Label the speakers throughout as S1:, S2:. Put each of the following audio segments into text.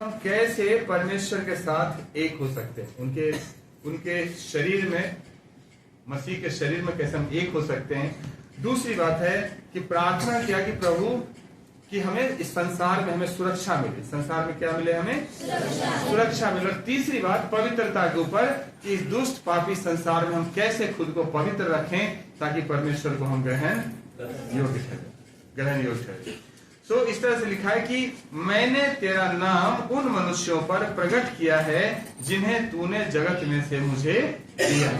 S1: हम कैसे परमेश्वर के साथ एक हो सकते हैं, उनके उनके शरीर में, मसीह के शरीर में कैसे हम एक हो सकते हैं। दूसरी बात है कि प्रार्थना किया कि प्रभु कि हमें इस संसार में हमें सुरक्षा मिले, संसार में क्या मिले, हमें सुरक्षा मिले। और तीसरी बात पवित्रता के ऊपर कि इस दुष्ट पापी संसार में हम कैसे खुद को पवित्र रखें ताकि परमेश्वर को हम ग्रहण योग्य ठहरे। सो इस तरह से लिखा है कि मैंने तेरा नाम उन मनुष्यों पर प्रकट किया है जिन्हें तूने जगत में से मुझे दिया।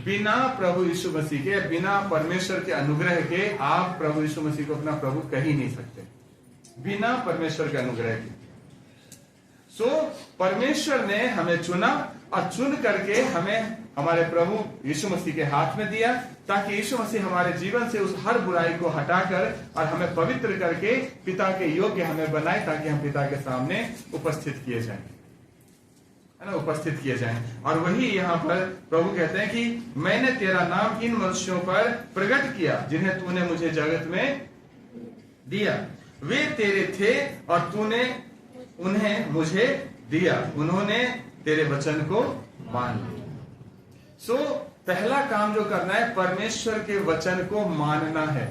S1: बिना प्रभु यीशु मसीह के, बिना परमेश्वर के अनुग्रह के आप प्रभु यीशु मसीह को अपना प्रभु कह ही नहीं सकते, बिना परमेश्वर के अनुग्रह के। सो परमेश्वर ने हमें चुना और चुन करके हमें हमारे प्रभु यीशु मसीह के हाथ में दिया ताकि यीशु मसीह हमारे जीवन से उस हर बुराई को हटाकर और हमें पवित्र करके पिता के योग्य हमें बनाए ताकि हम पिता के सामने उपस्थित किए जाएं, है ना, उपस्थित किए जाएं। और वही यहाँ पर प्रभु कहते हैं कि मैंने तेरा नाम इन मनुष्यों पर प्रकट किया जिन्हें तूने मुझे जगत में दिया। वे तेरे थे और तूने उन्हें मुझे दिया, उन्होंने तेरे वचन को मान लिया। सो पहला काम जो करना है, परमेश्वर के वचन को मानना है।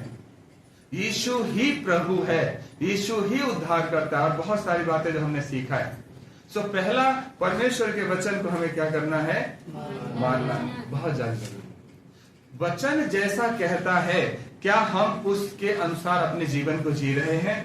S1: यीशु ही प्रभु है, यीशु ही उद्धार करता है और बहुत सारी बातें जो हमने सीखा है। सो पहला परमेश्वर के वचन को हमें क्या करना है, मानना है, बहुत ज्यादा जरूरी। वचन जैसा कहता है क्या हम उसके अनुसार अपने जीवन को जी रहे हैं।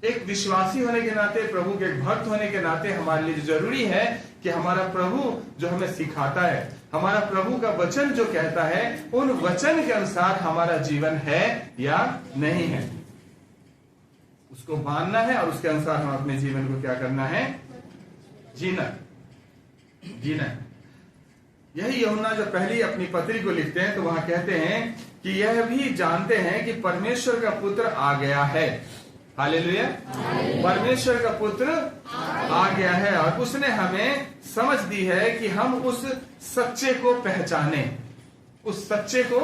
S1: एक विश्वासी होने के नाते, प्रभु के एक भक्त होने के नाते हमारे लिए जरूरी है कि हमारा प्रभु जो हमें सिखाता है, हमारा प्रभु का वचन जो कहता है, उन वचन के अनुसार हमारा जीवन है या नहीं है, उसको मानना है और उसके अनुसार हम अपने जीवन को क्या करना है, जीना। यही यूहन्ना जो पहली अपनी पत्री को लिखते हैं तो वहां कहते हैं कि यह भी जानते हैं कि परमेश्वर का पुत्र आ गया है। हालेलुया, परमेश्वर का पुत्र आ गया है और उसने हमें समझ दी है कि हम उस सच्चे को पहचाने, उस सच्चे को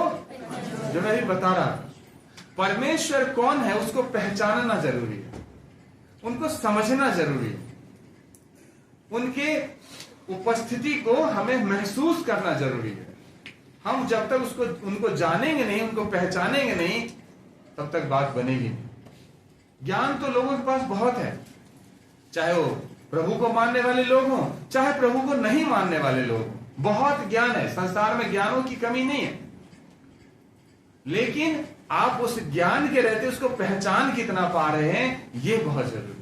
S1: जो मैं भी बता रहा, परमेश्वर कौन है उसको पहचानना जरूरी है, उनको समझना जरूरी है, उनके उपस्थिति को हमें महसूस करना जरूरी है। हम जब तक उनको जानेंगे नहीं, उनको पहचानेंगे नहीं, तब तक बात बनेगी नहीं। ज्ञान तो लोगों के पास बहुत है, चाहे वो प्रभु को मानने वाले लोग हों, चाहे प्रभु को नहीं मानने वाले लोग हों, बहुत ज्ञान है, संसार में ज्ञानों की कमी नहीं है। लेकिन आप उस ज्ञान के रहते उसको पहचान कितना पा रहे हैं, ये बहुत जरूरी है।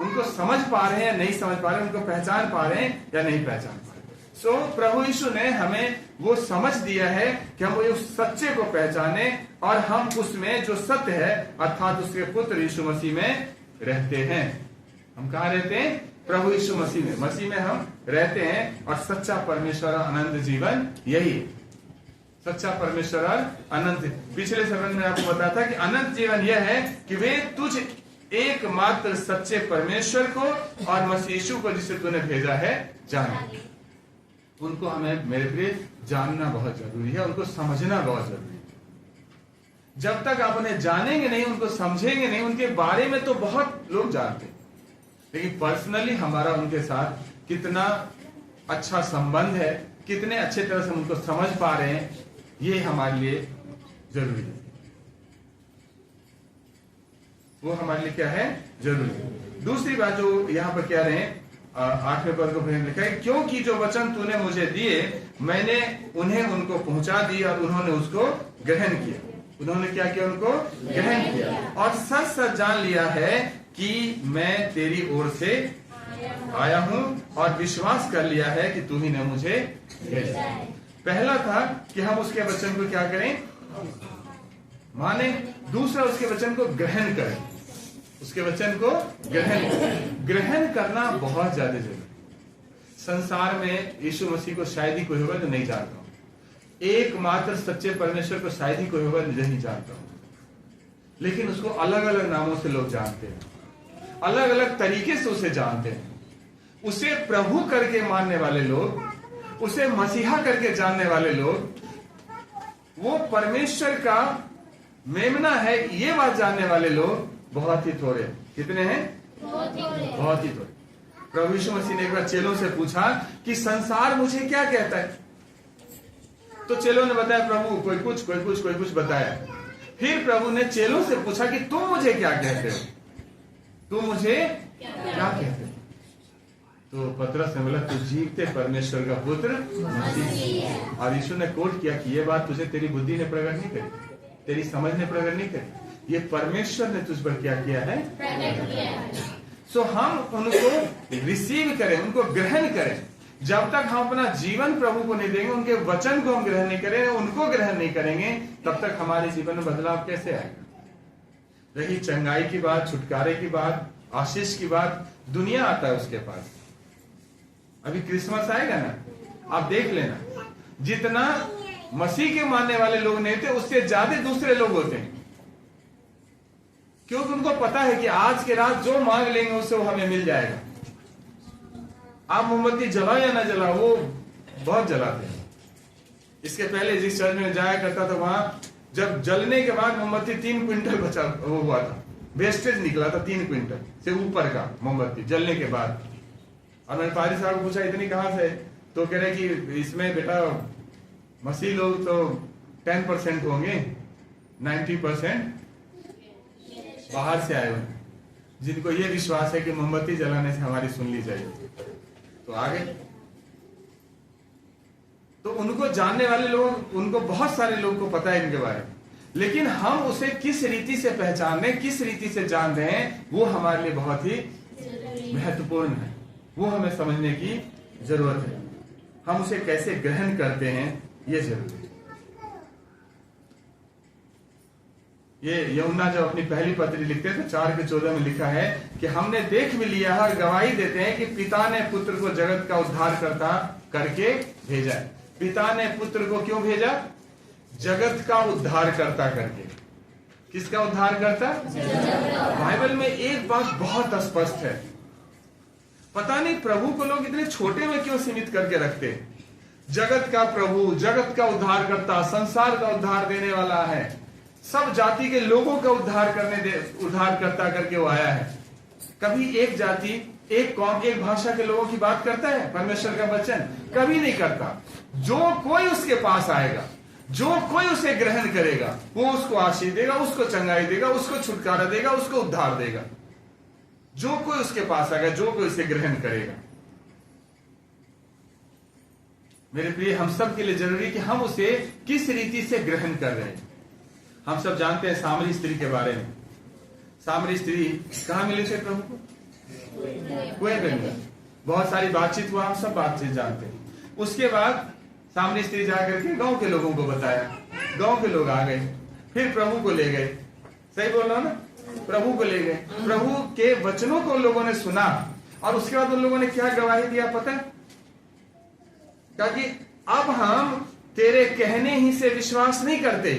S1: उनको समझ पा रहे हैं या नहीं समझ पा रहे हैं, उनको पहचान पा रहे हैं या नहीं पहचान पा रहे। सो प्रभु यीशु ने हमें वो समझ दिया है कि हम उस सच्चे को पहचाने और हम उसमें जो सत्य है अर्थात उसके पुत्र यीशु मसीह में रहते हैं। हम कहाँ रहते हैं, प्रभु यीशु मसीह में, मसीह में हम रहते हैं। और सच्चा परमेश्वर और अनंत जीवन यही है, सच्चा परमेश्वर और अनंत। पिछले समय में आपको बताया था कि अनंत जीवन यह है कि वे तुझ एकमात्र सच्चे परमेश्वर को और मसीह यीशु को जिसे तूने भेजा है जाने। उनको हमें मेरे प्रिय जानना बहुत जरूरी है, उनको समझना बहुत जरूरी है। जब तक आप उन्हें जानेंगे नहीं, उनको समझेंगे नहीं, उनके बारे में तो बहुत लोग जानते हैं, लेकिन पर्सनली हमारा उनके साथ कितना अच्छा संबंध है, कितने अच्छे तरह से उनको समझ पा रहे हैं, ये हमारे लिए जरूरी है। वो हमारे लिए क्या है, जरूरी है। दूसरी बात जो यहाँ पर कह रहे हैं 8वें पद को लिखा है, क्योंकि जो वचन तूने मुझे दिए मैंने उन्हें उनको पहुंचा दिया और उन्होंने उसको ग्रहण किया। उन्होंने क्या किया, उनको ग्रहण किया और सच सच जान लिया है कि मैं तेरी ओर से आया हूं और विश्वास कर लिया है कि तू ही ने मुझे भेजा। पहला था कि हम उसके वचन को क्या करें, माने। दूसरा उसके वचन को ग्रहण करें, उसके वचन को ग्रहण करना बहुत ज्यादा जरूरी। संसार में यीशु मसीह को शायद ही कोई होगा जो नहीं जानता हूं, एकमात्र सच्चे परमेश्वर को शायद ही कोई होगा जो नहीं जानता हूं, लेकिन उसको अलग अलग नामों से लोग जानते हैं, अलग अलग तरीके से उसे जानते हैं। उसे प्रभु करके मानने वाले लोग, उसे मसीहा करके जानने वाले लोग, वो परमेश्वर का मेमना है ये बात जानने वाले लोग बहुत ही थोड़े। कितने हैं, बहुत ही थोड़े। प्रभु यीशु मसीह ने एक बार चेलों से पूछा कि संसार मुझे क्या कहता है, तो चेलों ने बताया प्रभु कोई कुछ बताया। फिर प्रभु ने चेलों से पूछा कि तुम मुझे क्या कहते हो, तुम मुझे क्या कहते हो? तो पतरस ने बोला तू जीवते परमेश्वर का पुत्र मसीह। और यीशु ने कोट किया कि ये बात तुझे तेरी बुद्धि ने प्रकट नहीं करी, तेरी समझ ने प्रकट नहीं करी, ये परमेश्वर ने तुझ पर क्या किया है, सो हम उनको रिसीव करें, उनको ग्रहण करें। जब तक हम अपना जीवन प्रभु को नहीं देंगे, उनके वचन को हम ग्रहण नहीं करेंगे, उनको ग्रहण नहीं करेंगे, तब तक हमारे जीवन में बदलाव कैसे आएगा? रही चंगाई की बात, छुटकारे की बात, आशीष की बात, दुनिया आता है उसके पास। अभी क्रिसमस आएगा ना, आप देख लेना, जितना मसीह के मानने वाले लोग नहीं थे उससे ज्यादा दूसरे लोग होते हैं, क्योंकि उनको पता है कि आज के रात जो मांग लेंगे उससे वो हमें मिल जाएगा। आप मोमबत्ती जलाओ या ना जलाओ, वो बहुत जलाते हैं। इसके पहले जिस चर्च में जाया करता था, वहां जब जलने के बाद मोमबत्ती 3 क्विंटल बचा वो हुआ था, वेस्टेज निकला था 3 क्विंटल से ऊपर का मोमबत्ती जलने के बाद। और मैंने पारी साहब को पूछा इतनी कहां से, तो कह रहे कि इसमें बेटा मसीह लोग तो 10% होंगे, 90% बाहर से आए हुए, जिनको ये विश्वास है कि मोमबत्ती जलाने से हमारी सुन ली जाएगी, तो आगे। तो उनको जानने वाले लोग, उनको बहुत सारे लोग को पता है इनके बारे में, लेकिन हम उसे किस रीति से पहचानने, किस रीति से जान रहे हैं, वो हमारे लिए बहुत ही महत्वपूर्ण है। वो हमें समझने की जरूरत है। हम उसे कैसे ग्रहण करते हैं ये जरूरी है। ये यूहन्ना जब अपनी पहली पत्री लिखते हैं तो 4:14 में लिखा है कि हमने देख भी लिया है और गवाही देते हैं कि पिता ने पुत्र को जगत का उद्धार करता करके भेजा है। पिता ने पुत्र को क्यों भेजा? जगत का उद्धार करता करके। किसका उद्धार करता? बाइबल में एक बात बहुत स्पष्ट है, पता नहीं प्रभु को लोग इतने छोटे में क्यों सीमित करके रखते हैं। जगत का प्रभु, जगत का उद्धार करता, संसार का उद्धार देने वाला है, सब जाति के लोगों का उद्धार करता करके वो आया है। कभी एक जाति, एक कौम, एक भाषा के लोगों की बात करता है परमेश्वर का वचन? कभी नहीं करता। जो कोई उसके पास आएगा, जो कोई उसे ग्रहण करेगा, वो उसको आशीष देगा, उसको चंगाई देगा, उसको छुटकारा देगा, उसको उद्धार देगा। जो कोई उसके पास आएगा, जो कोई उसे ग्रहण करेगा। मेरे प्रिय, हम सब के लिए जरूरी है कि हम उसे किस रीति से ग्रहण कर रहे हैं। हम सब जानते हैं सामरी स्त्री के बारे में। सामरी स्त्री कहां मिली थे प्रभु को? कुएं में मिला। बहुत सारी बातचीत हुआ, हम सब बातचीत जानते हैं। उसके बाद सामरी स्त्री जाकर के गांव के लोगों को बताया, गांव के लोग आ गए, फिर प्रभु को ले गए। सही बोल रहा हूं ना? प्रभु को ले गए, प्रभु के वचनों को लोगों ने सुना, और उसके बाद उन लोगों ने क्या गवाही दिया पता है? कि अब हम तेरे कहने ही से विश्वास नहीं करते,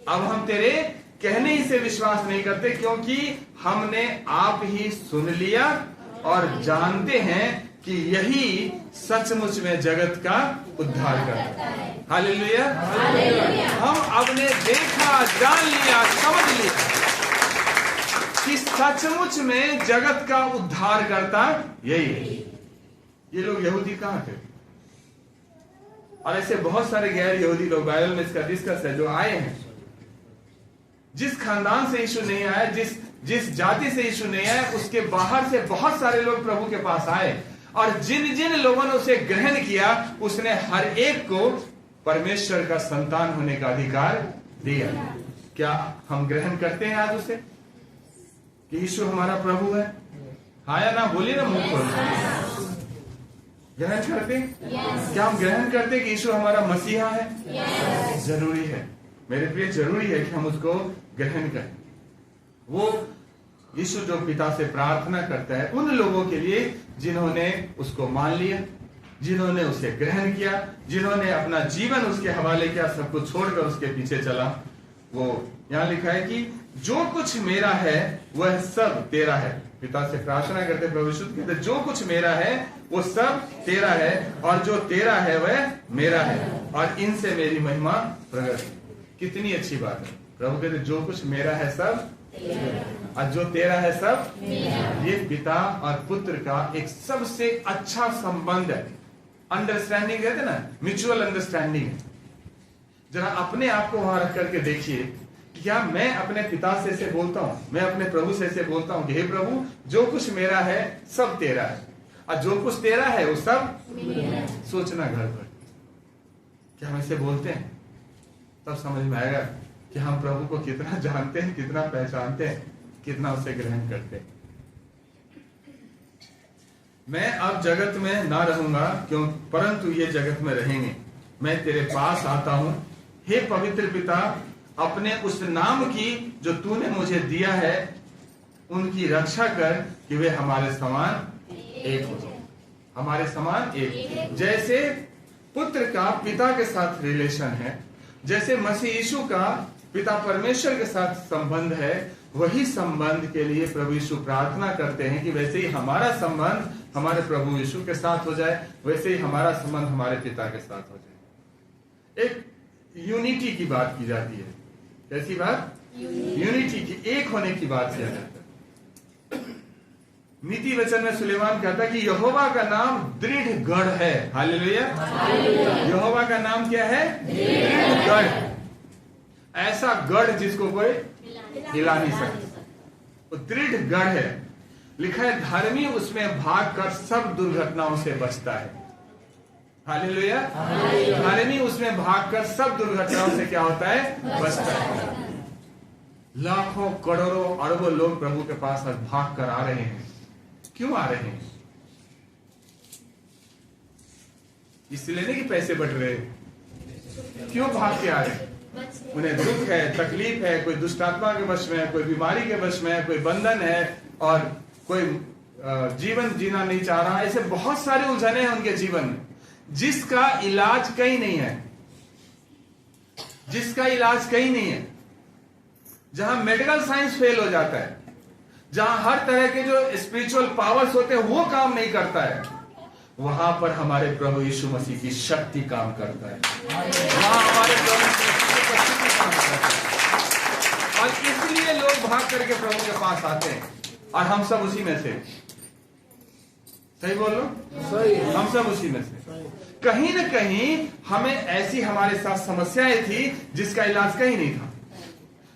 S1: अब हम तेरे कहने ही से विश्वास नहीं करते, क्योंकि हमने आप ही सुन लिया और जानते हैं कि यही सचमुच में जगत का उद्धार करता है। हालेलुया। हम अपने देखा, जान लिया, समझ लिया कि सचमुच में जगत का उद्धार करता यही है। ये लोग यहूदी कहां थे? और ऐसे बहुत सारे गैर यहूदी लोग, बाइबल में इसका डिस्कस है, जो आए हैं। जिस खानदान से यीशु नहीं आया, जिस जाति से यीशु नहीं आया, उसके बाहर से बहुत सारे लोग प्रभु के पास आए, और जिन जिन लोगों ने उसे ग्रहण किया, उसने हर एक को परमेश्वर का संतान होने का अधिकार दिया। क्या हम ग्रहण करते हैं आज उसे कि यीशु हमारा प्रभु है? हाँ या ना? बोलिए ना मुंह खोल। ग्रहण करते? क्या हम ग्रहण करते कि यीशु हमारा मसीहा है? जरूरी है मेरे प्रिय, जरूरी है कि हम उसको ग्रहण करें। वो यीशु जो पिता से प्रार्थना करता है उन लोगों के लिए जिन्होंने उसको मान लिया, जिन्होंने उसे ग्रहण किया, जिन्होंने अपना जीवन उसके हवाले किया, सब कुछ छोड़कर उसके पीछे चला। वो यहाँ लिखा है कि जो कुछ मेरा है वह सब तेरा है। पिता से प्रार्थना करते प्रभु यीशु कहते जो कुछ मेरा है वो सब तेरा है, और जो तेरा है वह मेरा है, और इनसे मेरी महिमा प्रकट। कितनी अच्छी बात है। प्रभु कहते जो कुछ मेरा है सब और जो तेरा है सब ये पिता और पुत्र का एक सबसे अच्छा संबंध है। अंडरस्टैंडिंग कहते हैं ना, म्यूचुअल अंडरस्टैंडिंग है। जरा अपने आप को वहां रख करके देखिए, क्या मैं अपने पिता से ऐसे बोलता हूं, मैं अपने प्रभु से ऐसे बोलता हूं कि हे प्रभु, जो कुछ मेरा है सब तेरा है, और जो कुछ तेरा है वो सब मेरा। सोचना घर पर, क्या हम ऐसे बोलते हैं? तब समझ में आएगा कि हम प्रभु को कितना जानते हैं, कितना पहचानते हैं, कितना उसे ग्रहण करते हैं। मैं अब जगत में ना रहूंगा, क्यों, परंतु ये जगत में रहेंगे। मैं तेरे पास आता हूं, हे पवित्र पिता, अपने उस नाम की जो तूने मुझे दिया है उनकी रक्षा कर, कि वे हमारे समान एक हो जाए। हमारे समान एक, जैसे पुत्र का पिता के साथ रिलेशन है, जैसे मसीह यीशु का पिता परमेश्वर के साथ संबंध है, वही संबंध के लिए प्रभु यीशु प्रार्थना करते हैं कि वैसे ही हमारा संबंध हमारे प्रभु यीशु के साथ हो जाए, वैसे ही हमारा संबंध हमारे पिता के साथ हो जाए। एक यूनिटी की बात की जाती है। कैसी बात? यूनिटी की, एक होने की बात किया जाता है। नीति वचन में सुलेमान कहता है कि यहोवा का नाम दृढ़ गढ़ है। हालेलुया। यहोवा का नाम क्या है? दृढ़ गढ़। ऐसा गढ़ जिसको कोई हिला नहीं सकता, वो दृढ़ गढ़ है। लिखा है धर्मी उसमें भाग कर सब दुर्घटनाओं से बचता है। हालेलुया। धर्मी उसमें भाग कर सब दुर्घटनाओं से क्या होता है? बचता है। लाखों करोड़ों अरबों लोग प्रभु के पास आज भाग कर आ रहे हैं। क्यों आ रहे हैं? इसलिए नहीं कि पैसे बट रहे, क्यों भाग के आ रहे हैं? उन्हें दुख है, तकलीफ है, कोई दुष्ट आत्मा के वश में है, कोई बीमारी के वश में है, कोई बंधन है, और कोई जीवन जीना नहीं चाह रहा। ऐसे बहुत सारे उलझने हैं उनके जीवन में, जिसका इलाज कहीं नहीं है, जिसका इलाज कहीं नहीं है। जहां मेडिकल साइंस फेल हो जाता है, जहां हर तरह के जो स्पिरिचुअल पावर्स होते हैं वो काम नहीं करता है, वहां पर हमारे प्रभु यीशु मसीह की शक्ति काम करता है। वहां हमारे प्रभु यीशु मसीह की शक्ति काम करता है, और इसलिए लोग भाग करके प्रभु के पास आते हैं। और हम सब उसी में से, सही बोल लो, सही, हम सब उसी में से। कहीं न कहीं हमें ऐसी हमारे साथ समस्याएं थी जिसका इलाज कहीं नहीं था।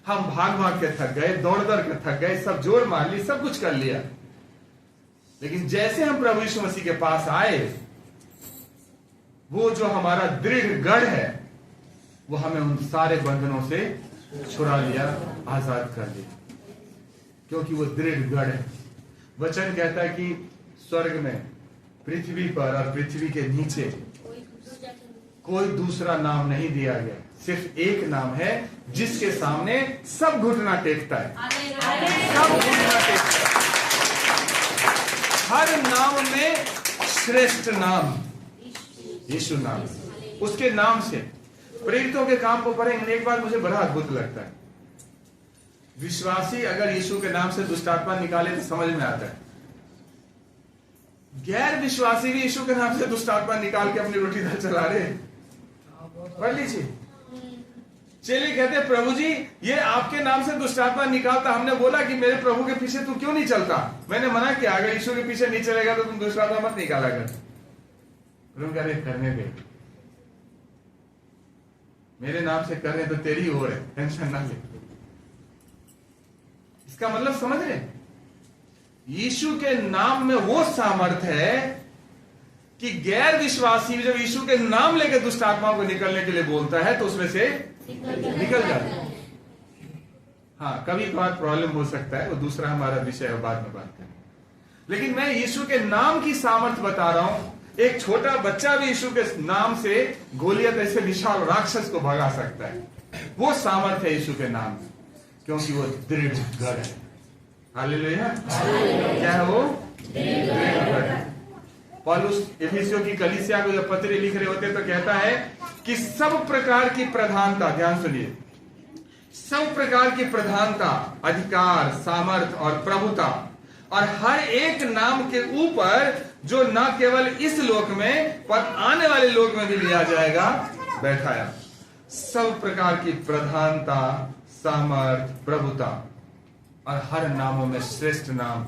S1: हम भाग भाग के थक गए, दौड़ दौड़ के थक गए, सब जोर मार ली, सब कुछ कर लिया। लेकिन जैसे हम प्रभु यीशु मसीह के पास आए, वो जो हमारा दृढ़ गढ़ है, वो हमें उन सारे बंधनों से छुड़ा लिया, आजाद कर दिया, क्योंकि वो दृढ़ गढ़ है। वचन कहता है कि स्वर्ग में, पृथ्वी पर और पृथ्वी के नीचे कोई दूसरा नाम नहीं दिया गया, सिर्फ एक नाम है जिसके सामने सब घुटना टेकता है। सब घुटना टेकता है। हर नाम में श्रेष्ठ नाम यीशु नाम, उसके नाम से। प्रेरितों के काम को पढ़ेंगे, एक बार मुझे बड़ा अद्भुत लगता है। विश्वासी अगर यीशु के नाम से दुष्ट आत्मा निकाले तो समझ में आता है, गैर विश्वासी भी यीशु के नाम से दुष्ट आत्मा निकाल के अपनी रोटी दाल चला रहे। पढ़ लीजिए। चेले कहते प्रभु जी, ये आपके नाम से दुष्ट आत्मा निकालता, हमने बोला कि मेरे प्रभु के पीछे तू क्यों नहीं चलता? मैंने मना किया, अगर यीशु के पीछे नहीं चलेगा तो तुम दुष्ट आत्मा मत निकाला कर। करने दे, मेरे नाम से कर रहे तो तेरी हो रहे, टेंशन ना ले। इसका मतलब समझ रहे, यीशु के नाम में वो सामर्थ्य है कि गैर विश्वासी जब यीशु के नाम लेकर दुष्ट आत्माओं को निकलने के लिए बोलता है तो उसमें से निकल जाता है। हाँ, कभी कभार प्रॉब्लम हो सकता है, वो दूसरा हमारा विषय है, बाद में बात करें। लेकिन मैं यीशु के नाम की सामर्थ्य बता रहा हूं। एक छोटा बच्चा भी यीशु के नाम से गोलियत ऐसे विशाल राक्षस को भगा सकता है। वो सामर्थ्य है यीशु के नाम में, क्योंकि वो दृढ़ गढ़ है। हालेलुया। क्या है वो? दृढ़ गढ़। पौलुस एफिसियों की कलीसिया को जब पत्र लिख रहे होते तो कहता है कि सब प्रकार की प्रधानता, ध्यान सुनिए, सब प्रकार की प्रधानता, अधिकार, सामर्थ और प्रभुता, और हर एक नाम के ऊपर जो न केवल इस लोक में पर आने वाले लोक में भी लिया जाएगा, बैठाया। सब प्रकार की प्रधानता, सामर्थ, प्रभुता। और हर नामों में श्रेष्ठ नाम,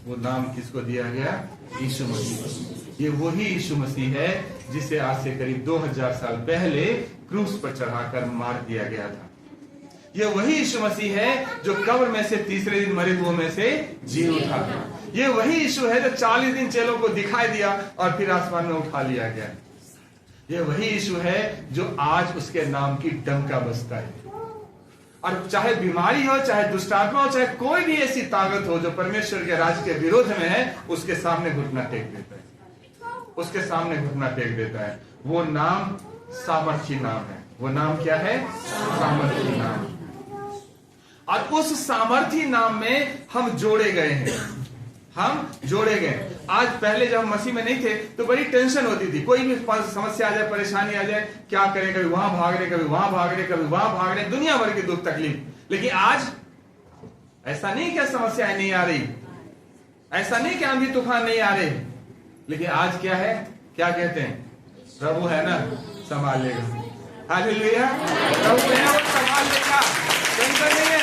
S1: वो नाम किसको दिया गया? यीशु मसीह। ये वही यीशु मसीह है जिसे आज से करीब 2000 साल पहले क्रूस पर चढ़ाकर मार दिया गया था। ये वही यीशु मसीह है जो कब्र में से तीसरे दिन मरे हुओं में से जी उठा। ये वही यीशु है जो 40 दिन चेलों को दिखाई दिया और फिर आसमान में उठा लिया गया। ये वही यीशु है जो आज उसके नाम की डंका बजता है। और चाहे बीमारी हो, चाहे दुष्टात्मा हो, चाहे कोई भी ऐसी ताकत हो जो परमेश्वर के राज्य के विरोध में है, उसके सामने घुटना टेक देता है, उसके सामने घुटना टेक देता है। वो नाम सामर्थी नाम है। वो नाम क्या है? सामर्थी नाम। और उस सामर्थी नाम में हम जोड़े गए हैं, हम जोड़े गए। आज पहले जब हम मसीह में नहीं थे तो बड़ी टेंशन होती थी, कोई भी समस्या आ जाए, परेशानी आ जाए, क्या करें, कभी वहां भाग रहे, कभी वहां भाग रहे, कभी वहां भाग रहे, दुनिया भर की दुख तकलीफ। लेकिन आज ऐसा नहीं कि समस्याएं नहीं आ रही, ऐसा नहीं कि आंधी तूफान नहीं आ रहे, लेकिन आज क्या है? क्या कहते हैं? प्रभु है ना, संभाल लेगा। हालेलुया, प्रभु है, वो संभाल लेगा, टेंशन नहीं है।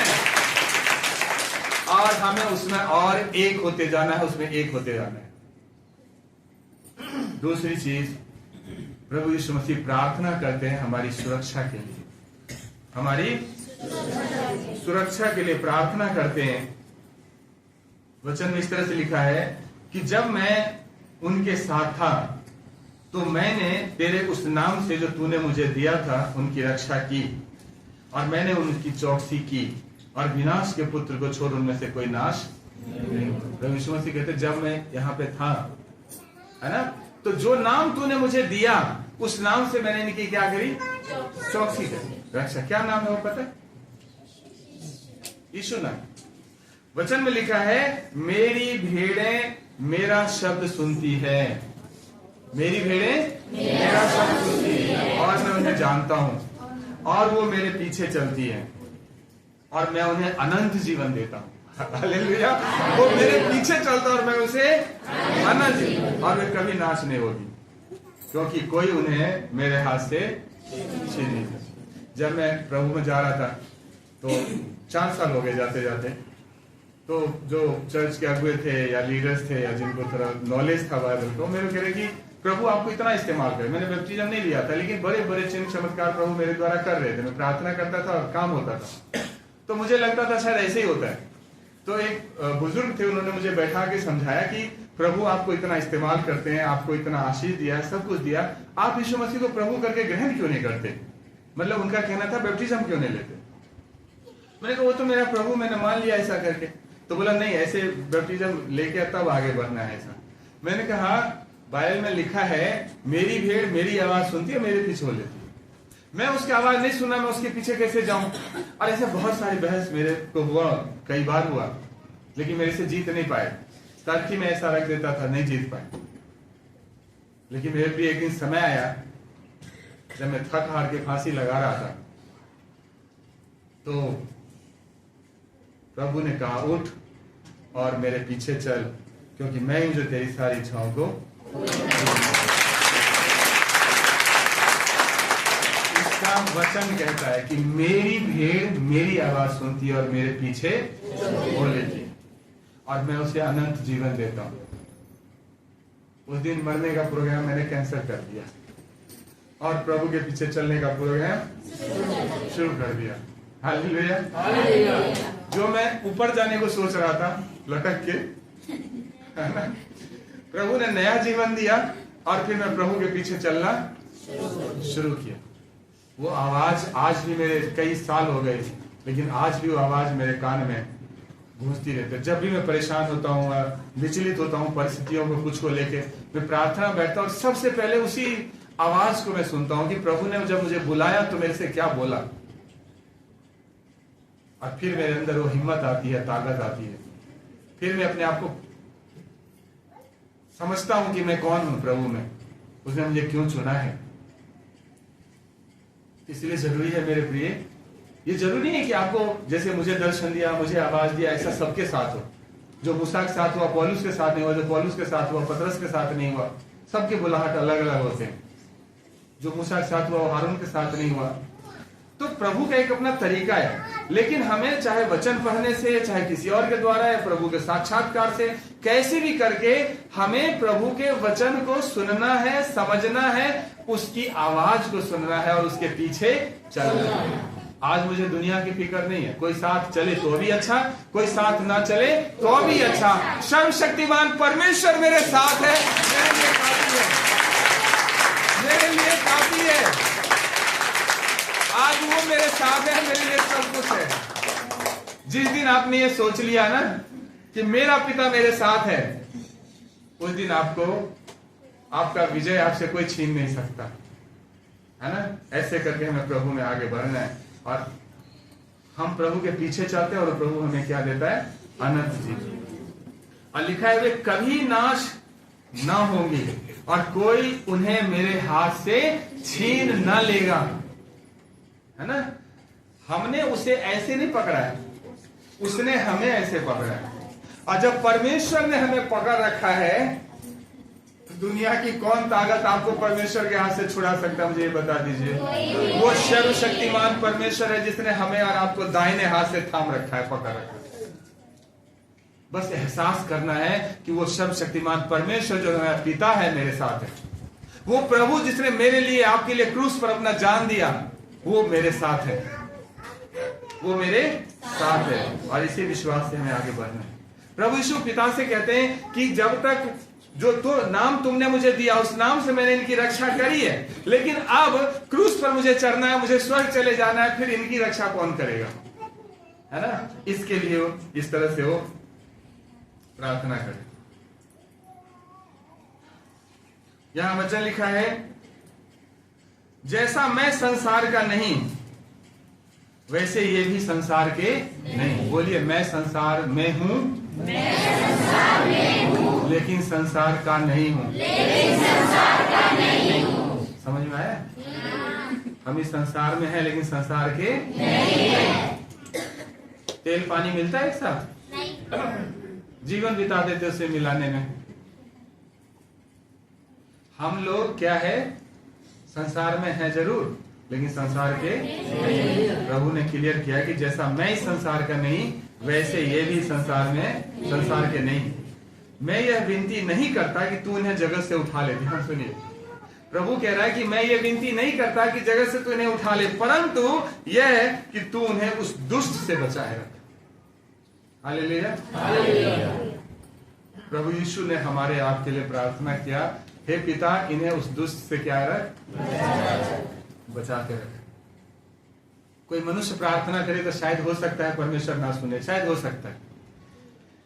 S1: और हमें उसमें और एक होते जाना है, उसमें एक होते जाना है। दूसरी चीज, प्रभु यीशु मसीह प्रार्थना करते हैं हमारी सुरक्षा के लिए, हमारी सुरक्षा के लिए प्रार्थना करते हैं। वचन में इस तरह से लिखा है कि जब मैं उनके साथ था तो मैंने तेरे उस नाम से जो तूने मुझे दिया था उनकी रक्षा की, और मैंने उनकी चौकसी की, और विनाश के पुत्र को छोड़ उनमें से कोई नाश नहीं। प्रभु यीशु मसीह कहते जब मैं यहाँ पे था, है ना, तो जो नाम तूने मुझे दिया उस नाम से मैंने इनकी क्या करी? चौकसी करी, रक्षा। क्या नाम है वो पता है? यीशु नाम। वचन में लिखा है मेरी भेड़ें मेरा शब्द सुनती है, मेरी भेड़ें मेरा शब्द सुनती है, और मैं उन्हें जानता हूं, और वो मेरे पीछे चलती है, और मैं उन्हें अनंत जीवन देता हूं। हालेलुया। वो मेरे पीछे चलता और मैं उसे अनंत जीवन, और वे कभी नाश नहीं होगी, क्योंकि कोई उन्हें मेरे हाथ से छीन नहीं सकता। जब मैं प्रभु में जा रहा था तो 4 साल हो गए जाते जाते, तो जो चर्च के अगुए थे या लीडर्स थे या जिनको थोड़ा नॉलेज था बाइबल को, मेरे कह रहे कि प्रभु आपको इतना इस्तेमाल करे। मैंने बैप्टिज्म नहीं लिया था, लेकिन बड़े बड़े चिन्ह चमत्कार प्रभु मेरे द्वारा कर रहे थे। मैं प्रार्थना करता था और काम होता था, तो मुझे लगता था शायद ऐसे ही होता है। तो एक बुजुर्ग थे, उन्होंने मुझे बैठा के समझाया कि प्रभु आपको इतना इस्तेमाल करते हैं, आपको इतना आशीष दिया है, सब कुछ दिया, आप यीशु मसीह को प्रभु करके ग्रहण क्यों नहीं करते? मतलब उनका कहना था बैप्टिज्म क्यों नहीं लेते? मैंने कहा वो तो मेरा प्रभु, मैंने मान लिया ऐसा करके। तो बोला नहीं, ऐसे बैप्टिज्म लेके तब आगे बढ़ना है ऐसा। मैंने कहा बाइबल में लिखा है मेरी भेड़ मेरी आवाज सुनती है, मेरे पीछे हो लेती है। मैं उसकी आवाज नहीं सुना, मैं उसके पीछे कैसे जाऊं? और ऐसे बहुत सारी बहस मेरे को हुआ, कई बार हुआ, लेकिन मेरे से जीत नहीं पाए। तर्क ही में ऐसा रख देता था, नहीं जीत पाए। लेकिन मेरे भी एक दिन समय आया जब मैं थक हार के फांसी लगा रहा था, तो प्रभु ने कहा उठ और मेरे पीछे चल, क्योंकि मैं हूं जो तेरी सारी इच्छाओं को। इसका वचन कहता है कि मेरी भेड़ मेरी आवाज सुनती है और मेरे पीछे हो लेती है, और मैं उसे अनंत जीवन देता हूं। उस दिन मरने का प्रोग्राम मैंने कैंसिल कर दिया और प्रभु के पीछे चलने का प्रोग्राम शुरू कर दिया। हालेलुया। जो मैं ऊपर जाने को सोच रहा था लटक के, है ना, प्रभु ने नया जीवन दिया और फिर मैं प्रभु के पीछे चलना शुरू किया। वो आवाज आज भी मेरे, कई साल हो गए, लेकिन आज भी वो आवाज मेरे कान में गूंजती रहती है। जब भी मैं परेशान होता हूँ, विचलित होता हूँ परिस्थितियों को, कुछ को लेके, मैं प्रार्थना बैठता हूँ, सबसे पहले उसी आवाज को मैं सुनता हूँ कि प्रभु ने जब मुझे बुलाया तो मेरे से क्या बोला, और फिर मेरे अंदर वो हिम्मत आती है, ताकत आती है। फिर मैं अपने आप को समझता हूं कि मैं कौन हूं प्रभु में, उसने मुझे क्यों चुना है। इसलिए जरूरी है मेरे प्रिय, ये जरूरी नहीं है कि आपको जैसे मुझे दर्शन दिया, मुझे आवाज दिया, ऐसा सबके साथ हो। जो मूसा के साथ हुआ पौलुस के साथ नहीं हुआ, जो पौलुस के साथ हुआ पतरस के साथ नहीं हुआ। सबके बुलाहट अलग अलग होते हैं। जो मूसा के साथ हुआ वो हारून के साथ नहीं हुआ, तो प्रभु का एक अपना तरीका है, लेकिन हमें चाहे वचन पढ़ने से, चाहे किसी और के द्वारा, या प्रभु के साक्षात्कार से, कैसे भी करके हमें प्रभु के वचन को सुनना है, समझना है, उसकी आवाज को सुनना है और उसके पीछे चलना है। आज मुझे दुनिया की फिक्र नहीं है, कोई साथ चले तो भी अच्छा, कोई साथ ना चले तो भी अच्छा। सर्वशक्तिमान परमेश्वर मेरे साथ है, मेरे लिए काफी है, मेरे लिए काफी है। आज वो मेरे साथ है, मेरे लिए सब कुछ है। जिस दिन आपने ये सोच लिया ना कि मेरा पिता मेरे साथ है, उस दिन आपको आपका विजय आपसे कोई छीन नहीं सकता, है ना। ऐसे करके हमें प्रभु में आगे बढ़ना है और हम प्रभु के पीछे चलते हैं और प्रभु हमें क्या देता है? अनंत जीवन। और लिखा है वे कभी नाश न होंगी और कोई उन्हें मेरे हाथ से छीन न लेगा, है ना। हमने उसे ऐसे नहीं पकड़ा है, उसने हमें ऐसे पकड़ा है। और जब परमेश्वर ने हमें पकड़ रखा है, दुनिया की कौन ताकत आपको परमेश्वर के हाथ से छुड़ा सकता है? मुझे ये बता दीजिए। वो सर्वशक्तिमान परमेश्वर है जिसने हमें और आपको दाहिने हाथ से थाम रखा है, पकड़ रखा है। बस एहसास करना है कि वो सर्वशक्तिमान परमेश्वर जो हमारा पिता है मेरे साथ है। वो प्रभु जिसने मेरे लिए, आपके लिए क्रूस पर अपना जान दिया, वो मेरे साथ है, वो मेरे साथ है। और इसी विश्वास से हमें आगे बढ़ना है। प्रभु यीशु पिता से कहते हैं कि जब तक जो तो नाम तुमने मुझे दिया, उस नाम से मैंने इनकी रक्षा करी है, लेकिन अब क्रूस पर मुझे चढ़ना है, मुझे स्वर्ग चले जाना है, फिर इनकी रक्षा कौन करेगा, है ना। इसके लिए वो इस तरह से वो प्रार्थना करे। यहां वचन लिखा है, जैसा मैं संसार का नहीं वैसे ये भी संसार के नहीं। बोलिए, मैं संसार में हूं, लेकिन संसार का नहीं हूं। समझ में आया? हम इस संसार में हैं लेकिन संसार के नहीं। तेल पानी मिलता है एक साथ? जीवन बिता देते उसे मिलाने में। हम लोग क्या है? संसार में है जरूर, लेकिन संसार के नहीं। प्रभु ने क्लियर किया कि जैसा मैं इस संसार का नहीं, वैसे ये भी संसार में संसार के नहीं। मैं यह विनती नहीं करता कि तू इन्हें जगत से उठा ले। ध्यान सुनिए, प्रभु कह रहा है कि मैं ये विनती नहीं करता कि जगत से तू इन्हें उठा ले, परंतु यह है कि तू उन्हें उस दुष्ट से बचाए रख। हालेलुया। प्रभु यीशु ने हमारे आपके लिए प्रार्थना किया, हे पिता इन्हें उस दुष्ट से क्या रख? बचा के रख। कोई मनुष्य प्रार्थना करे तो शायद हो सकता है परमेश्वर ना सुने, शायद हो सकता है,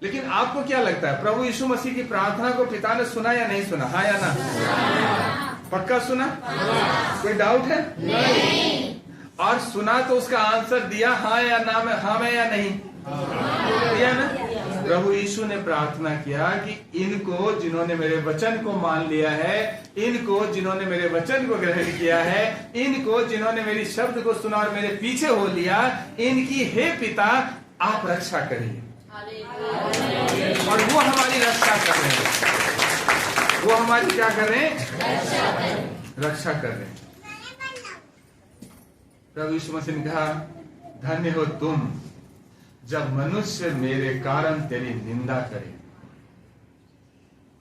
S1: लेकिन आपको क्या लगता है प्रभु यीशु मसीह की प्रार्थना को पिता ने सुना या नहीं सुना? हाँ या ना? पक्का सुना? कोई डाउट है? नहीं। और सुना तो उसका आंसर दिया, हाँ या ना में, हाँ में या नहीं दिया ना। प्रभु यीशु ने प्रार्थना किया कि इनको जिन्होंने मेरे वचन को मान लिया है, इनको जिन्होंने मेरे वचन को ग्रहण किया है, इनको जिन्होंने मेरी शब्द को सुना और मेरे पीछे हो लिया, इनकी हे पिता आप रक्षा करिए। और वो हमारी रक्षा कर रहे हैं। वो हमारी क्या कर रहे हैं? रक्षा कर रहे हैं। प्रभु यीशु मसीह ने कहा, धन्य हो तुम जब मनुष्य मेरे कारण तेरी निंदा करे।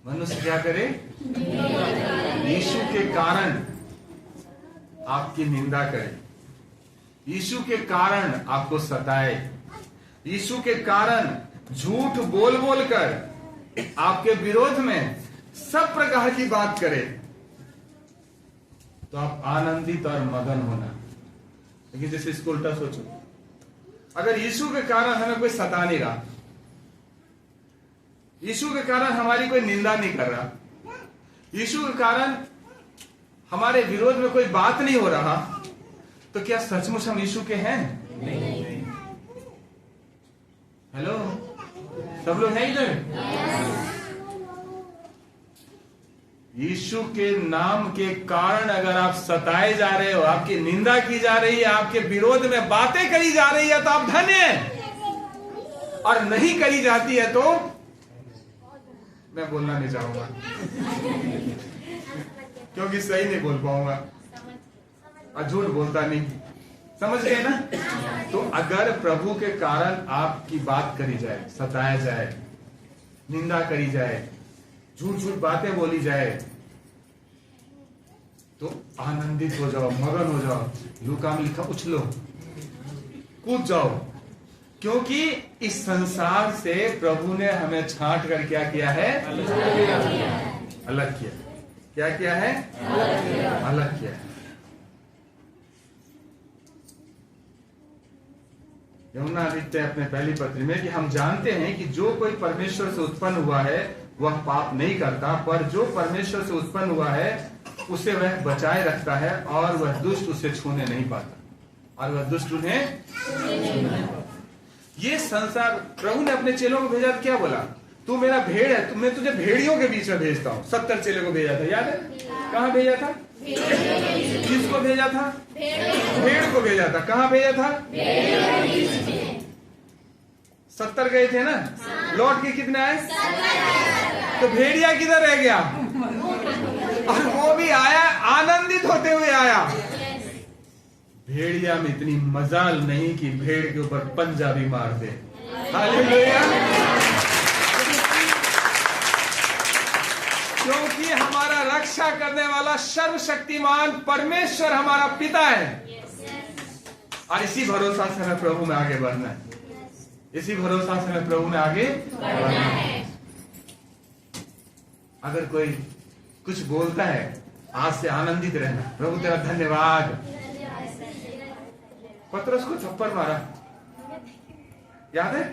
S1: मनुष्य क्या करे? यीशु के कारण आपकी निंदा करे, यीशु के कारण आपको सताए, यीशु के कारण झूठ बोल बोल कर आपके विरोध में सब प्रकार की बात करे, तो आप आनंदित और मगन होना। लेकिन जैसे इसको उल्टा सोचो, अगर यीशु के कारण हमें कोई सता नहीं रहा, यीशु के कारण हमारी कोई निंदा नहीं कर रहा, यीशु के कारण हमारे विरोध में कोई बात नहीं हो रहा, तो क्या सचमुच हम यीशु के हैं? नहीं। हेलो, सब लोग हैं इधर? यीशु के नाम के कारण अगर आप सताए जा रहे हो, आपकी निंदा की जा रही है, आपके विरोध में बातें करी जा रही है, तो आप धन्य हैं। और नहीं करी जाती है तो मैं बोलना नहीं चाहूंगा क्योंकि सही नहीं बोल पाऊंगा और झूठ बोलता नहीं, समझ गए ना? तो अगर प्रभु के कारण आपकी बात करी जाए, सताया जाए, निंदा करी जाए, झूठ झूठ बातें बोली जाए, तो आनंदित हो जाओ, मगन हो जाओ। लूका में लिखा उछलो, कूद जाओ, क्योंकि इस संसार से प्रभु ने हमें छांट कर क्या किया है? अलग किया। क्या किया है? अलग किया है। यूहन्ना लिखते हैं अपने पहली पत्री में कि हम जानते हैं कि जो कोई परमेश्वर से उत्पन्न हुआ है वह पाप नहीं करता, पर जो परमेश्वर से उत्पन्न हुआ है उसे वह बचाए रखता है और वह दुष्ट उसे छूने नहीं पाता, और वह दुष्ट उन्हें। ये संसार, प्रभु ने अपने चेलों को भेजा तो क्या बोला? तू मेरा भेड़ है, मैं तुझे भेड़ियों के बीच में भेजता हूँ। 70 चेलों को भेजा था, याद है? कहाँ भेजा था? किसको भेजा था? भेड़ को भेजा था। कहाँ भेजा था? 70 गए थे ना, लौट के कितने आए? तो भेड़िया किधर रह गया? और वो भी आया, आनंदित होते हुए आया। भेड़िया में इतनी मजाल नहीं कि भेड़ के ऊपर पंजा भी मार दे। हालेलुया। क्योंकि हमारा रक्षा करने वाला सर्वशक्तिमान परमेश्वर हमारा पिता है, और इसी भरोसा से हमें प्रभु में आगे बढ़ना है। इसी भरोसा से हमें प्रभु में आगे बढ़ना है। अगर कोई कुछ बोलता है, आज से आनंदित रहना, प्रभु तेरा धन्यवाद। पतरस को थप्पड़ मारा, याद है?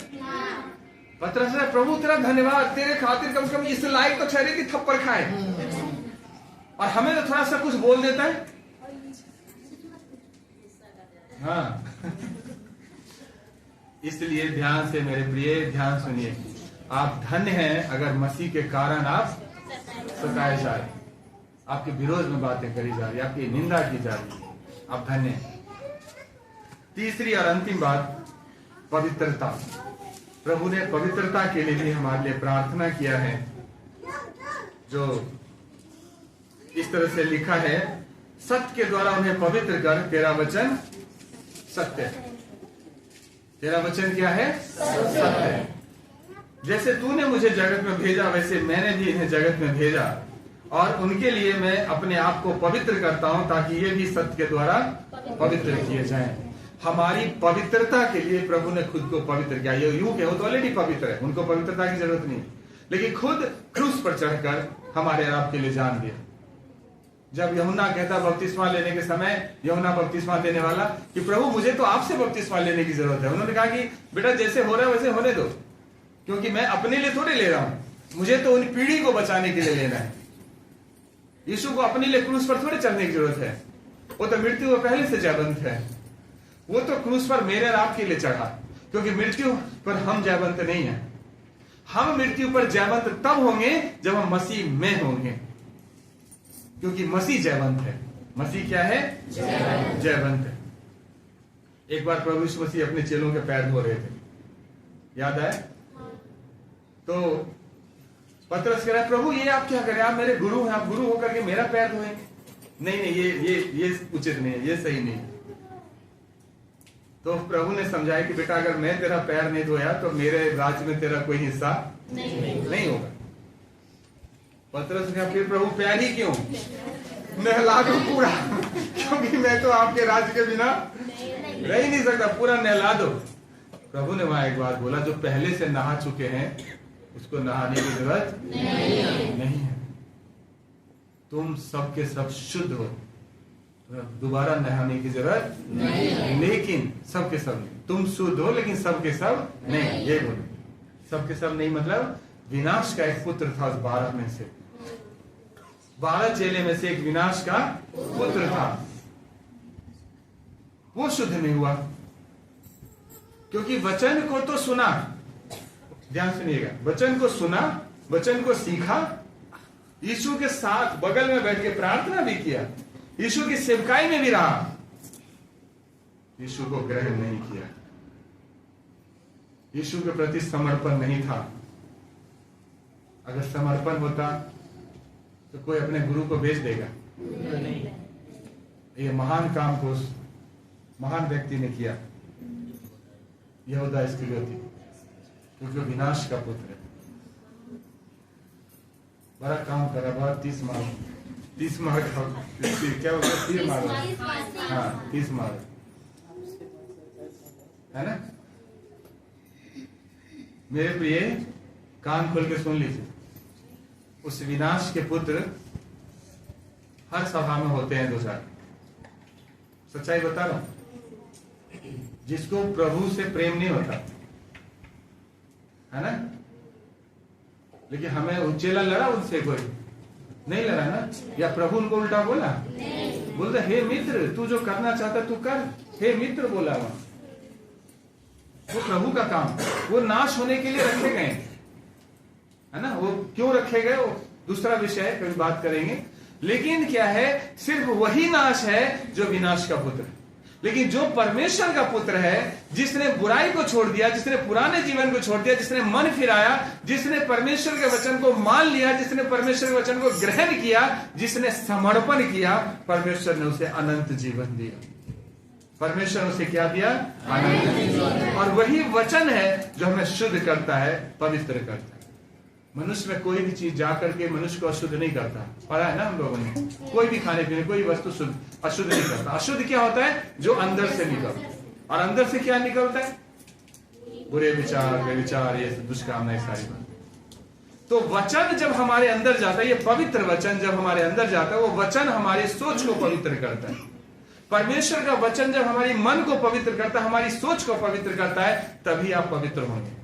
S1: पतरस ने, प्रभु तेरा धन्यवाद, तेरे खातिर कम से कम इस लायक तो ठहरे कि थप्पड़ खाए, और हमें तो थोड़ा सा कुछ बोल देता है। हाँ। इसलिए ध्यान से मेरे प्रिय, ध्यान सुनिए, आप धन्य हैं अगर मसीह के कारण आप सताए जा रहे, आपके विरोध में बातें करी जा रही, आपकी निंदा की जा रही, आप धन्य हैं। तीसरी और अंतिम बात, पवित्रता। प्रभु ने पवित्रता के लिए भी हमारे लिए प्रार्थना किया है, जो इस तरह से लिखा है, सत्य के द्वारा उन्हें पवित्र कर, तेरा वचन सत्य है। तेरा वचन क्या है? सत्य है। जैसे तूने मुझे जगत में भेजा, वैसे मैंने भी इन्हें जगत में भेजा, और उनके लिए मैं अपने आप को पवित्र करता हूं, ताकि ये भी सत्य के द्वारा पवित्र किए जाएं। हमारी पवित्रता के लिए प्रभु ने खुद को पवित्र किया। ये यूं के वो तो ऑलरेडी पवित्र है, उनको पवित्रता की जरूरत नहीं, लेकिन खुद क्रूस पर चढ़कर हमारे आप के लिए जान दिया। जब यूहन्ना कहता बपतिस्मा लेने के समय, यूहन्ना बपतिस्मा देने वाला, कि प्रभु मुझे तो आपसे बपतिस्मा लेने की जरूरत है, उन्होंने कहा कि बेटा जैसे हो रहा है वैसे होने दो, क्योंकि मैं अपने लिए थोड़े ले रहा हूं, मुझे तो उन पीढ़ी को बचाने के लिए लेना है। यीशु को अपने लिए क्रूस पर थोड़े चढ़ने की जरूरत है, वो तो मृत्यु में पहले से जयवंत है। वो तो क्रूस पर मेरे और आपके लिए चढ़ा, क्योंकि मृत्यु पर हम जयवंत नहीं है। हम मृत्यु पर जयवंत तब होंगे जब हम मसीह में होंगे, क्योंकि मसीह जयवंत है। मसीह क्या है? जयवंत है। एक बार प्रभु यीशु मसीह अपने चेलों के पैर धो रहे थे, याद है? तो पतरस कह रहा है, प्रभु ये आप क्या करें, आप मेरे गुरु हैं, आप गुरु होकर के मेरा पैर धोएंगे? नहीं नहीं, ये उचित नहीं है, ये सही नहीं। तो प्रभु ने समझाया कि बेटा अगर मैं तेरा पैर नहीं धोया तो मेरे राज्य में तेरा कोई हिस्सा नहीं होगा। पतरस ने कहा, फिर प्रभु पैर ही क्यों? नहला दो पूरा, क्योंकि मैं तो आपके राज्य के बिना रह ही नहीं सकता, पूरा नहला दो। प्रभु ने वहां एक बात बोला, जो पहले से नहा चुके हैं उसको नहाने की जरूरत नहीं है। तुम सबके सब शुद्ध हो, दोबारा नहाने की जरूरत नहीं। लेकिन सबके सब नहीं, तुम शुद्ध हो लेकिन सबके सब नहीं। ये बोले सबके सब नहीं, मतलब विनाश का एक पुत्र था उस 12 में से, 12 चेले में से एक विनाश का पुत्र था, वो शुद्ध नहीं हुआ, क्योंकि वचन को तो सुना, ध्यान सुनिएगा, वचन को सुना, वचन को सीखा, यीशु के साथ बगल में बैठ के प्रार्थना भी किया, यीशु की सेवकाई में भी रहा, यीशु को ग्रहण नहीं किया, यीशु के प्रति समर्पण नहीं था। अगर समर्पण होता तो कोई अपने गुरु को भेज देगा? ये महान काम को महान व्यक्ति ने किया, यहूदा इस्करियोती, क्योंकि विनाश का पुत्र है। बड़ा काम करा, बड़ा 30 मार क्या होता है, तीर मार, हाँ 30 मार, है ना। मेरे प्रिय कान खोल के सुन लीजिए, उस विनाश के पुत्र हर सभा में होते हैं 2-4। सच्चाई बता रहा हूं, जिसको प्रभु से प्रेम नहीं होता, है ना। लेकिन हमें उच्चेला लड़ा, उनसे कोई नहीं लड़ा ना, या प्रभु उनको उल्टा बोला, बोलता हे मित्र तू जो करना चाहता तू कर, हे मित्र बोला। वहां वो प्रभु का काम, वो नाश होने के लिए रखे गए, है ना। वो क्यों रखे गए वो दूसरा विषय है, कभी बात करेंगे। लेकिन क्या है, सिर्फ वही नाश है जो विनाश का पुत्र है। लेकिन जो परमेश्वर का पुत्र है, जिसने बुराई को छोड़ दिया, जिसने पुराने जीवन को छोड़ दिया, जिसने मन फिराया, जिसने परमेश्वर के वचन को मान लिया, जिसने परमेश्वर के वचन को ग्रहण किया, जिसने समर्पण किया, परमेश्वर ने उसे अनंत जीवन दिया। परमेश्वर ने उसे क्या दिया? अनंत जीवन। और वही वचन है जो हमें शुद्ध करता है, पवित्र करता है। मनुष्य में कोई भी चीज जाकर के मनुष्य को अशुद्ध नहीं करता, पढ़ा है ना हम लोगों ने। कोई भी खाने पीने कोई वस्तु अशुद्ध नहीं करता। अशुद्ध क्या होता है? जो अंदर से निकलता है। और अंदर से क्या निकलता है? बुरे विचार, व्यभिचार, ये दुष्कामनाएं, सारी बात। तो वचन जब हमारे अंदर जाता है, ये पवित्र वचन जब हमारे अंदर जाता है, वो वचन हमारी सोच को पवित्र करता है। परमेश्वर का वचन जब हमारी मन को पवित्र करता है, हमारी सोच को पवित्र करता है, तभी आप पवित्र होंगे।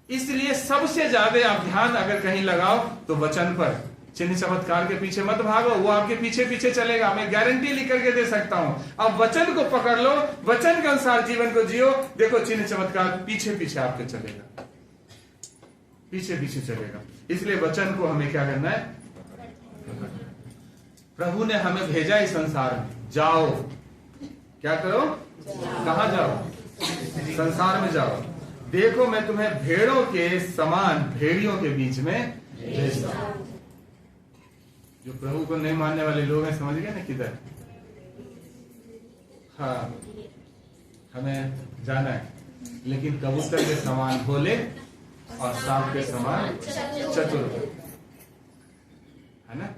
S1: इसलिए सबसे ज्यादा आप ध्यान अगर कहीं लगाओ तो वचन पर। चिन्ह चमत्कार के पीछे मत भागो, वो आपके पीछे पीछे चलेगा, मैं गारंटी लिख करके दे सकता हूं। अब वचन को पकड़ लो, वचन के अनुसार जीवन को जियो, देखो चिन्ह चमत्कार पीछे पीछे आपके चलेगा, पीछे पीछे चलेगा। इसलिए वचन को हमें क्या करना है? प्रभु ने हमें भेजा इस संसार में, जाओ, क्या करो? कहां जाओ? संसार में जाओ। देखो मैं तुम्हें भेड़ों के समान भेड़ियों के बीच में भेजता हूं। जो प्रभु को नहीं मानने वाले लोग हैं, समझ गए ना किधर? हाँ, हमें जाना है, लेकिन कबूतर के समान भोले और सांप के समान चतुर, है ना।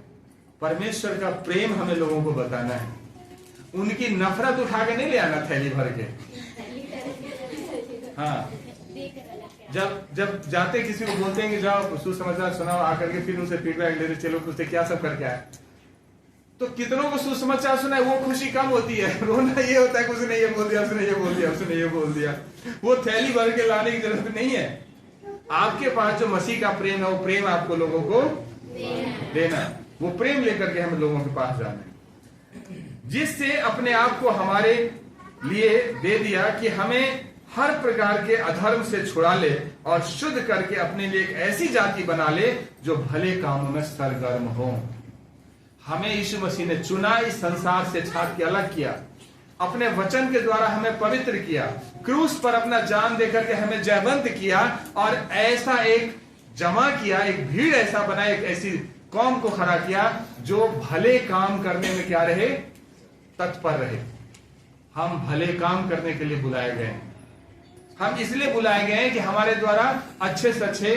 S1: परमेश्वर का प्रेम हमें लोगों को बताना है। उनकी नफरत उठा के नहीं ले आना थैली भर के। हाँ, जब जाते किसी को बोलते हैं कि जाओ सुसमाचार सुनाओ, आकर के फिर उनसे फीडबैक लेते, चलो पूछते क्या सब करके आए, तो कितनों को सुसमाचार सुना है, वो खुशी कम होती है। रोना ये होता है कि उसने ये बोल दिया, उसने ये बोल दिया, उसने ये बोल दिया। वो थैली भर के लाने की जरूरत नहीं है। आपके पास जो मसीह का प्रेम है, वो प्रेम आपको लोगों को देना है। वो प्रेम लेकर के हमें लोगों के पास जाना है, जिससे अपने आप को हमारे लिए दे दिया कि हमें हर प्रकार के अधर्म से छुड़ा ले और शुद्ध करके अपने लिए एक ऐसी जाति बना ले जो भले कामों में सरगर्म हो। हमें यीशु मसीह ने चुना, इस संसार से छांट के अलग किया, अपने वचन के द्वारा हमें पवित्र किया, क्रूस पर अपना जान देकर के हमें जयवंत किया, और ऐसा एक जमा किया, एक भीड़ ऐसा बना, एक ऐसी कौम को खड़ा किया जो भले काम करने में क्या रहे? तत्पर रहे। हम भले काम करने के लिए बुलाए गए हैं। हम इसलिए बुलाए गए हैं कि हमारे द्वारा अच्छे से अच्छे